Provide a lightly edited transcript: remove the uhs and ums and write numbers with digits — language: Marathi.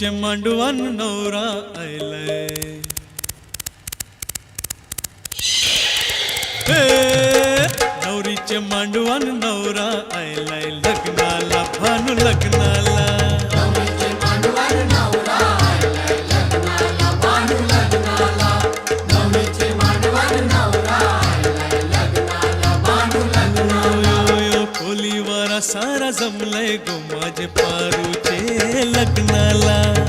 नवरीचे मांडवान नवरा आयलाय, नवरीचे मांडवान नवरा आयलाय लग्नाला, भानू लग्नाला. खोलीवर सारा जमलंय गो माझे पारूचे लग्नाला.